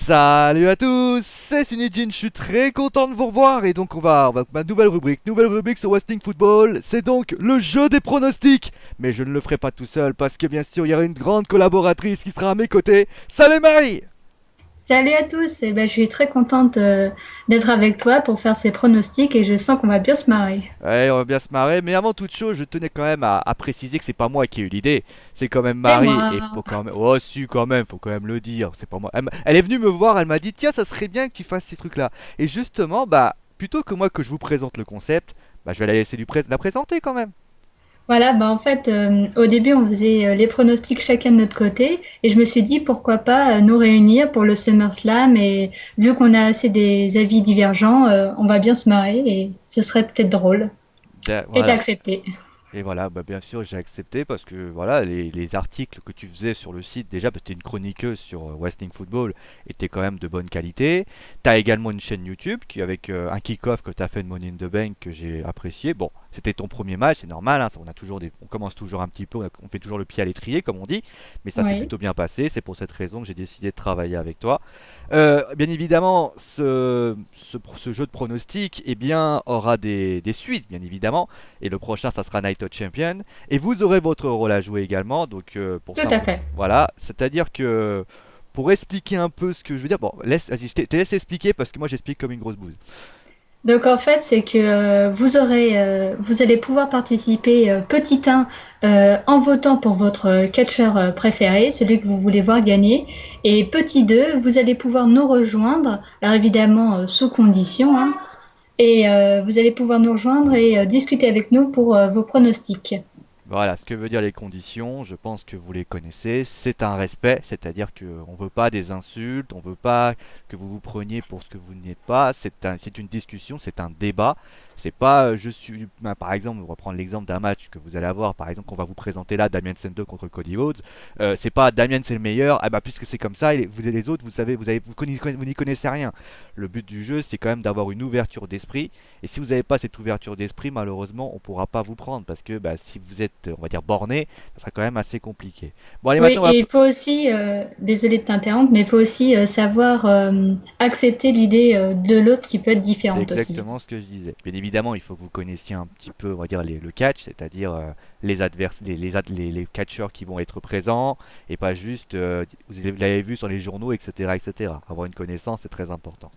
Salut à tous, c'est Sunijin, je suis très content de vous revoir et donc on va ma nouvelle rubrique sur Wrestling Football, c'est donc le jeu des pronostics. Mais je ne le ferai pas tout seul parce que bien sûr il y aura une grande collaboratrice qui sera à mes côtés. Salut Marie! Salut à tous, je suis très contente d'être avec toi pour faire ces pronostics et je sens qu'on va bien se marrer. Ouais, on va bien se marrer, mais avant toute chose, je tenais quand même à préciser que c'est pas moi qui ai eu l'idée, c'est quand même C'est Marie, et moi. faut quand même, oh si quand même, faut quand même le dire, c'est pas moi. Elle est venue me voir, elle m'a dit tiens ça serait bien que tu fasses ces trucs-là. Et justement, bah plutôt que moi que je vous présente le concept, bah je vais la laisser la présenter quand même. Voilà, en fait, au début, on faisait les pronostics chacun de notre côté et je me suis dit pourquoi pas nous réunir pour le SummerSlam et vu qu'on a assez des avis divergents, on va bien se marrer et ce serait peut-être drôle. Et t'as Voilà. accepté. Et voilà, bah bien sûr, j'ai accepté parce que voilà, les articles que tu faisais sur le site, déjà, parce que tu es une chroniqueuse sur Wrestling Football, étaient quand même de bonne qualité. Tu as également une chaîne YouTube qui, avec un kick-off que tu as fait de Money in the Bank que j'ai apprécié. Bon, c'était ton premier match, c'est normal, hein, on commence toujours un petit peu, on fait toujours le pied à l'étrier, comme on dit, mais ça s'est Oui. plutôt bien passé. C'est pour cette raison que j'ai décidé de travailler avec toi. Bien évidemment, ce jeu de pronostic eh bien, aura des suites, bien évidemment. Et le prochain, ça sera Night of Champion. Et vous aurez votre rôle à jouer également. Donc, pour Tout ça, à fait. voilà. C'est-à-dire que pour expliquer un peu ce que je veux dire, bon, vas-y, je te laisse expliquer parce que moi, j'explique comme une grosse bouse. Donc en fait, c'est que vous allez pouvoir participer petit 1 en votant pour votre catcheur préféré, celui que vous voulez voir gagner, et petit 2, vous allez pouvoir nous rejoindre, alors évidemment sous condition, hein, et vous allez pouvoir nous rejoindre et discuter avec nous pour vos pronostics. Voilà, ce que veut dire les conditions, je pense que vous les connaissez. C'est un respect, c'est-à-dire qu'on ne veut pas des insultes, on ne veut pas que vous vous preniez pour ce que vous n'êtes pas. C'est une discussion, c'est un débat. C'est pas je suis. Par exemple, on va prendre l'exemple d'un match que vous allez avoir, par exemple, qu'on va vous présenter là, Damien Sandow contre Cody Rhodes. C'est pas Damien c'est le meilleur, ah bah puisque c'est comme ça, et vous et les autres, vous savez, vous n'y connaissez rien. Le but du jeu, c'est quand même d'avoir une ouverture d'esprit. Et si vous n'avez pas cette ouverture d'esprit, malheureusement, on ne pourra pas vous prendre parce que bah, si vous êtes, on va dire, borné, ça sera quand même assez compliqué. Bon, allez, Oui, maintenant, et il faut aussi, désolé de t'interrompre, mais il faut aussi savoir accepter l'idée de l'autre qui peut être c'est différente aussi. exactement ce que je disais. Bien évidemment, il faut que vous connaissiez un petit peu, on va dire, le catch, c'est-à-dire les catcheurs qui vont être présents et pas juste, vous l'avez vu sur les journaux, etc., etc. Avoir une connaissance, c'est très important.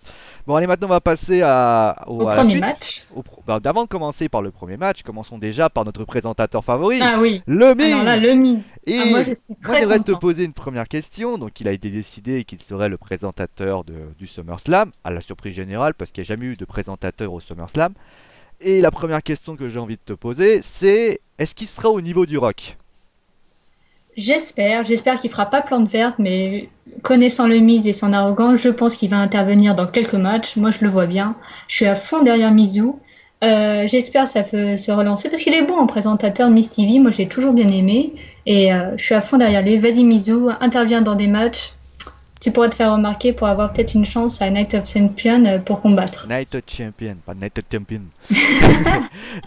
Bon, allez, maintenant, on va passer Au à la premier suite. match. Avant de commencer par le premier match, commençons déjà par notre présentateur favori, Ah oui, le alors là, Miz. le mise. Ah, moi, je Et suis moi, très j'aimerais te content. poser une première question. Donc, il a été décidé qu'il serait le présentateur du SummerSlam, à la surprise générale, parce qu'il n'y a jamais eu de présentateur au SummerSlam. Et la première question que j'ai envie de te poser, c'est est-ce qu'il sera au niveau du Rock? J'espère qu'il fera pas plante verte, mais connaissant le Miz et son arrogance, je pense qu'il va intervenir dans quelques matchs. Moi, je le vois bien. Je suis à fond derrière Mizu. J'espère que ça peut se relancer parce qu'il est bon en présentateur de Miz TV. Moi, j'ai toujours bien aimé et je suis à fond derrière lui. Vas-y, Mizu, interviens dans des matchs. Tu pourras te faire remarquer pour avoir peut-être une chance à Night of Champions pour combattre. Night of Champion, pas Night of Champion.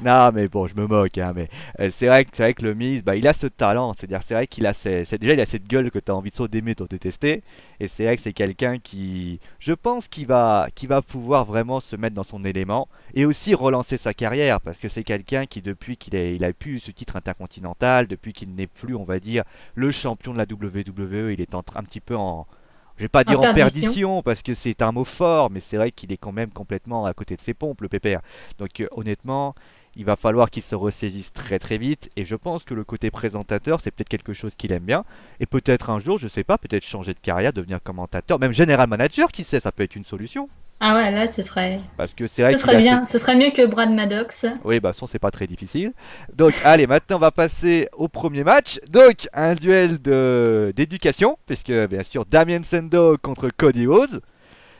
Non, mais bon, je me moque, hein, mais c'est vrai que le Miz, bah, il a ce talent, c'est-à-dire c'est vrai qu'il a déjà il a cette gueule que tu as envie de soit d'aimer, soit de détester, et c'est vrai que c'est quelqu'un qui, je pense, qui va pouvoir vraiment se mettre dans son élément et aussi relancer sa carrière, parce que c'est quelqu'un qui depuis il a pu ce titre intercontinental, depuis qu'il n'est plus, on va dire, le champion de la WWE, il est un petit peu en je vais pas En dire en perdition. perdition parce que c'est un mot fort, mais c'est vrai qu'il est quand même complètement à côté de ses pompes, le pépère. Donc honnêtement, il va falloir qu'il se ressaisisse très très vite. Et je pense que le côté présentateur, c'est peut-être quelque chose qu'il aime bien. Et peut-être un jour, je sais pas, peut-être changer de carrière, devenir commentateur, même général manager, qui sait, ça peut être une solution. Ah ouais, là, Parce que c'est vrai ce qu'il serait a bien. cette... Ce serait mieux que Brad Maddox. Oui, bah, son, c'est pas très difficile. Donc, allez, maintenant, on va passer au premier match. Donc, un duel d'éducation, puisque, bien sûr, Damien Sandow contre Cody Rhodes.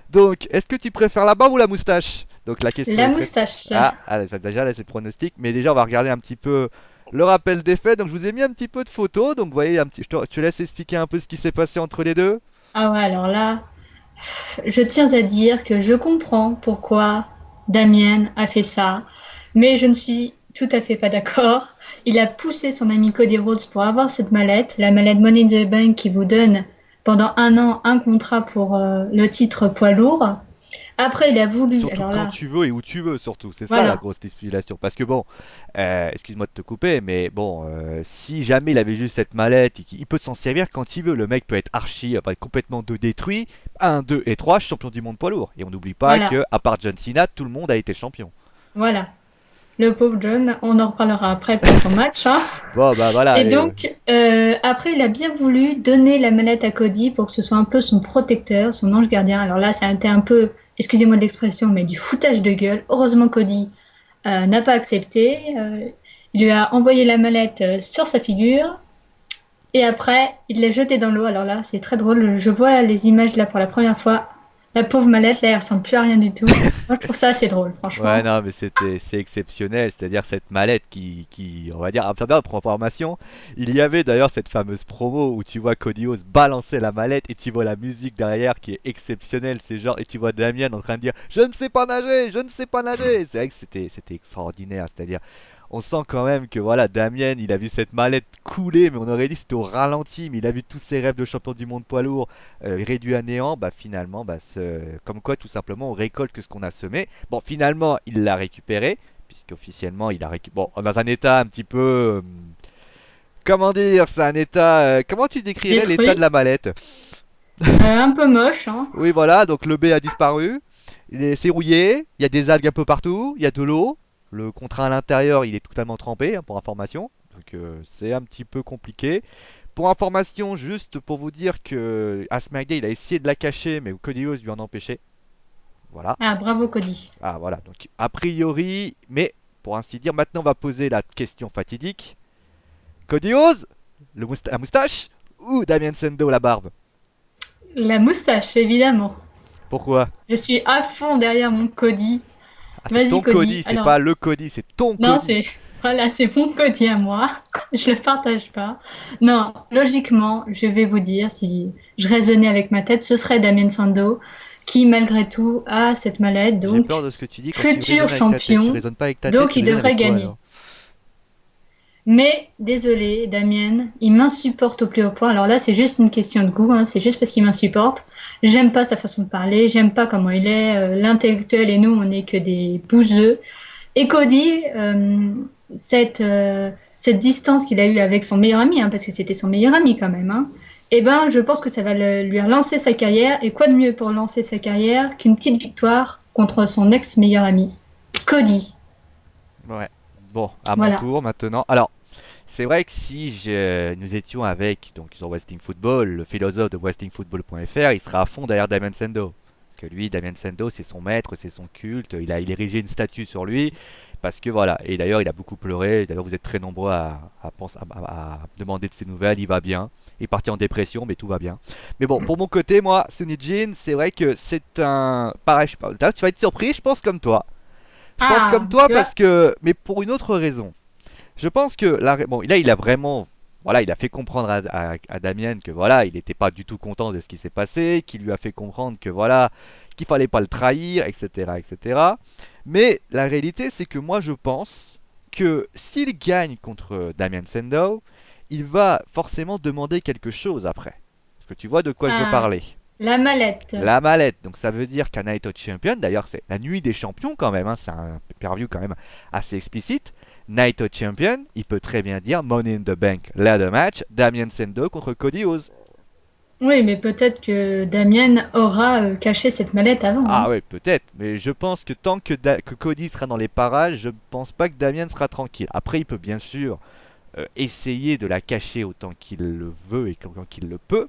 Donc, est-ce que tu préfères la barbe ou la moustache? Donc, la question La est très... moustache. Ah, allez, ça, déjà, là, c'est le pronostic. Mais déjà, on va regarder un petit peu le rappel des faits. Donc, je vous ai mis un petit peu de photos. Donc, vous voyez, je te laisse expliquer un peu ce qui s'est passé entre les deux. Ah ouais, alors là, je tiens à dire que je comprends pourquoi Damien a fait ça, mais je ne suis tout à fait pas d'accord. Il a poussé son ami Cody Rhodes pour avoir cette mallette, la mallette Money in the Bank qui vous donne pendant un an un contrat pour le titre poids lourd. Après, il a voulu, Surtout alors quand là, tu veux et où tu veux, surtout. C'est ça la voilà, grosse stipulation. Parce que bon, excuse-moi de te couper, mais bon, si jamais il avait juste cette mallette, il peut s'en servir quand il veut. Le mec peut être archi, enfin, complètement de détruit. Un, 2 et 3 champion du monde poids lourd. Et on n'oublie pas voilà, que, à part John Cena, tout le monde a été champion. voilà. Le pauvre John, on en reparlera après pour son match, hein. Bon, bah voilà, Et allez. donc, après, il a bien voulu donner la mallette à Cody pour que ce soit un peu son protecteur, son ange gardien. Alors là, ça a été un peu, excusez-moi de l'expression, mais du foutage de gueule. Heureusement, Cody n'a pas accepté. Il lui a envoyé la mallette sur sa figure et après, il l'a jetée dans l'eau. Alors là, c'est très drôle. Je vois les images là pour la première fois. La pauvre mallette, là, elle ressemble plus à rien du tout. Moi, je trouve ça assez drôle, Ouais, franchement. non, mais c'est exceptionnel. C'est-à-dire cette mallette on va dire, à travers pour information, il y avait d'ailleurs cette fameuse promo où tu vois Cody Rhodes balancer la mallette et tu vois la musique derrière qui est exceptionnelle. C'est genre, et tu vois Damien en train de dire, je ne sais pas nager, je ne sais pas nager. C'est vrai que c'était extraordinaire. C'est-à-dire, on sent quand même que voilà, Damien, il a vu cette mallette couler, mais on aurait dit que c'était au ralenti, mais il a vu tous ses rêves de champion du monde poids lourd réduits à néant. Bah finalement, comme quoi tout simplement on récolte que ce qu'on a semé. Bon, finalement, il l'a récupéré, puisqu'officiellement, il a récupéré. Bon, dans un état un petit peu. Comment dire? C'est un état. Comment tu décrirais l'état de Détruit. la mallette? Un peu moche, hein. Oui, voilà, donc le B a disparu. C'est rouillé. Il y a des algues un peu partout. Il y a de l'eau. Le contrat à l'intérieur, il est totalement trempé, hein, pour information. Donc, c'est un petit peu compliqué. Pour information, juste pour vous dire que à SmackDown, il a essayé de la cacher, mais Cody Rhodes lui en a empêché. Voilà. Ah, bravo, Cody. Ah voilà, donc a priori, mais pour ainsi dire, maintenant on va poser la question fatidique. Cody Rhodes, la moustache ou Damien Sando la barbe? La moustache, évidemment. Pourquoi? Je suis à fond derrière mon Cody. Ah c'est Vas-y, ton Cody. Cody, c'est Alors, pas le Cody, c'est ton non, Cody. c'est voilà, c'est mon Cody à moi. Je le partage pas. Non, logiquement, je vais vous dire, si je raisonnais avec ma tête, ce serait Damien Sando qui, malgré tout, a cette mallette, J'ai peur donc de ce que tu dis quand tu futur raisonnes avec ta tête. Tu champion, raisonnes pas avec ta tête, donc tu il raisonnes devrait avec quoi gagner. alors? Mais désolé, Damien, il m'insupporte au plus haut point. Alors là, c'est juste une question de goût, hein, c'est juste parce qu'il m'insupporte. J'aime pas sa façon de parler, j'aime pas comment il est. L'intellectuel et nous, on n'est que des bouseux. Et Cody, cette distance qu'il a eue avec son meilleur ami, hein, parce que c'était son meilleur ami quand même, hein, eh ben, je pense que ça va lui relancer sa carrière. Et quoi de mieux pour lancer sa carrière qu'une petite victoire contre son ex-meilleur ami, Cody. Ouais. Bon, à mon Voilà. tour maintenant. Alors, c'est vrai que si nous étions avec donc sur Wrestling Football, le philosophe de wrestlingfootball.fr, il serait à fond derrière Damien Sando. Parce que lui, Damien Sando, c'est son maître, c'est son culte. Il érigé une statue sur lui. Parce que voilà. Et d'ailleurs, il a beaucoup pleuré. D'ailleurs, vous êtes très nombreux à demander de ses nouvelles. Il va bien. Il est parti en dépression, mais tout va bien. Mais bon, pour mon côté, moi, Sonny Jin, c'est vrai que c'est un. Pareil, je sais pas. Tu vas être surpris, je pense comme toi. Je pense comme Ah, toi tu vois. parce que. Mais pour une autre raison. Je pense que bon, là, il a vraiment, voilà, il a fait comprendre à Damien que voilà, il n'était pas du tout content de ce qui s'est passé, qu'il lui a fait comprendre que voilà, qu'il fallait pas le trahir, etc., etc. Mais la réalité, c'est que moi, je pense que s'il gagne contre Damien Sandow, il va forcément demander quelque chose après. Parce que tu vois de quoi je veux Ah, parler. la mallette. La mallette, donc ça veut dire qu'un Night of Champion, d'ailleurs c'est la nuit des champions quand même, hein, c'est un pay-per-view quand même assez explicite. Night of Champion, il peut très bien dire Money in the Bank ladder match, Damien Sendo contre Cody Rhodes. Oui, mais peut-être que Damien aura caché cette mallette avant, Ah hein. ouais, peut-être, mais je pense que tant que Cody sera dans les parages, je pense pas que Damien sera tranquille. Après, il peut bien sûr essayer de la cacher autant qu'il le veut et autant qu'il le peut,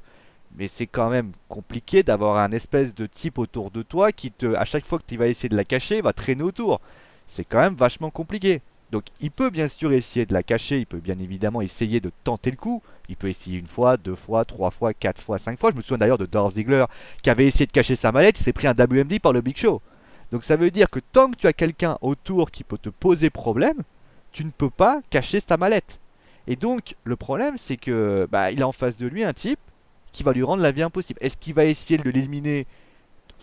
mais c'est quand même compliqué d'avoir un espèce de type autour de toi qui à chaque fois que tu vas essayer de la cacher, va traîner autour. C'est quand même vachement compliqué. Donc il peut bien sûr essayer de la cacher, il peut bien évidemment essayer de tenter le coup. Il peut essayer une fois, deux fois, trois fois, quatre fois, cinq fois. Je me souviens d'ailleurs de Dolph Ziggler qui avait essayé de cacher sa mallette, il s'est pris un WMD par le Big Show. Donc ça veut dire que tant que tu as quelqu'un autour qui peut te poser problème, tu ne peux pas cacher ta mallette. Et donc le problème c'est que bah, il a en face de lui un type qui va lui rendre la vie impossible. Est-ce qu'il va essayer de l'éliminer,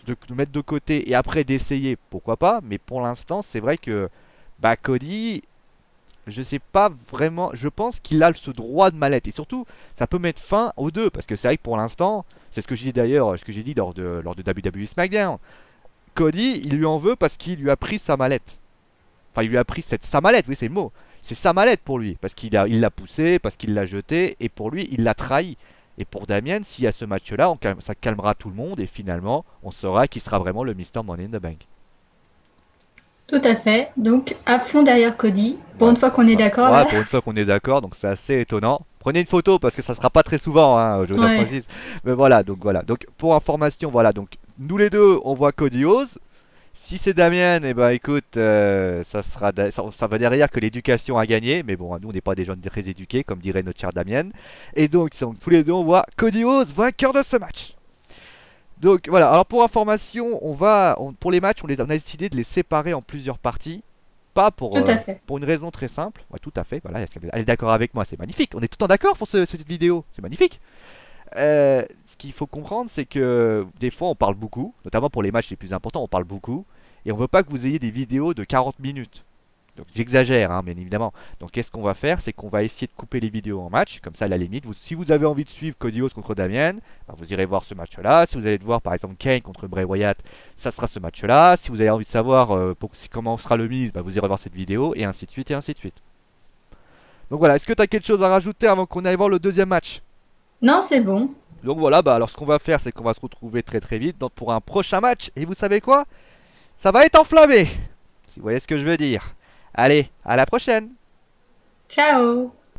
de le mettre de côté et après d'essayer? Pourquoi pas. Mais pour l'instant, c'est vrai que bah, Cody, je sais pas vraiment. Je pense qu'il a ce droit de mallette. Et surtout, ça peut mettre fin aux deux. Parce que c'est vrai que pour l'instant, c'est ce que j'ai dit d'ailleurs, ce que j'ai dit lors de WWE SmackDown. Cody, il lui en veut parce qu'il lui a pris sa mallette. Enfin, il lui a pris sa mallette, oui, c'est le mot. C'est sa mallette pour lui. Parce il l'a poussé, parce qu'il l'a jeté. Et pour lui, il l'a trahi. Et pour Damien, s'il y a ce match-là, ça calmera tout le monde. Et finalement, on saura qui sera vraiment le Mister Money in the Bank. Tout à fait. Donc, à fond derrière Cody. Pour Ouais, une fois qu'on est d'accord ouais, là. pour une fois qu'on est d'accord, donc c'est assez étonnant. Prenez une photo parce que ça sera pas très souvent, hein, je vous en Ouais. précise. Mais voilà, donc voilà. Donc pour information, voilà. Donc nous les deux, on voit Cody Rhodes. Si c'est Damien, eh ben écoute, ça va derrière que l'éducation a gagné. Mais bon, nous on n'est pas des gens très éduqués, comme dirait notre cher Damien. Et donc tous les deux, on voit Cody Rhodes vainqueur de ce match. Donc voilà. Alors pour information, pour les matchs, on a décidé de les séparer en plusieurs parties. Pas Tout à fait. pour une raison très simple. Ouais, tout à fait. Voilà, elle est d'accord avec moi. C'est magnifique. On est tout en d'accord pour cette vidéo. C'est magnifique. Ce qu'il faut comprendre, c'est que des fois, on parle beaucoup, notamment pour les matchs les plus importants, on parle beaucoup, et on veut pas que vous ayez des vidéos de 40 minutes. Donc j'exagère, hein, bien évidemment. Donc qu'est-ce qu'on va faire? C'est qu'on va essayer de couper les vidéos en match. Comme ça, à la limite, si vous avez envie de suivre Cody Rhodes contre Damien, ben, vous irez voir ce match-là. Si vous allez voir par exemple Kane contre Bray Wyatt, ça sera ce match-là. Si vous avez envie de savoir comment sera le mise, ben, vous irez voir cette vidéo, et ainsi de suite, et ainsi de suite. Donc voilà, est-ce que tu as quelque chose à rajouter avant qu'on aille voir le deuxième match? Non, c'est bon. Donc voilà, bah alors ce qu'on va faire, c'est qu'on va se retrouver très très vite pour un prochain match. Et vous savez quoi? Ça va être enflammé, si vous voyez ce que je veux dire. Allez, à la prochaine! Ciao.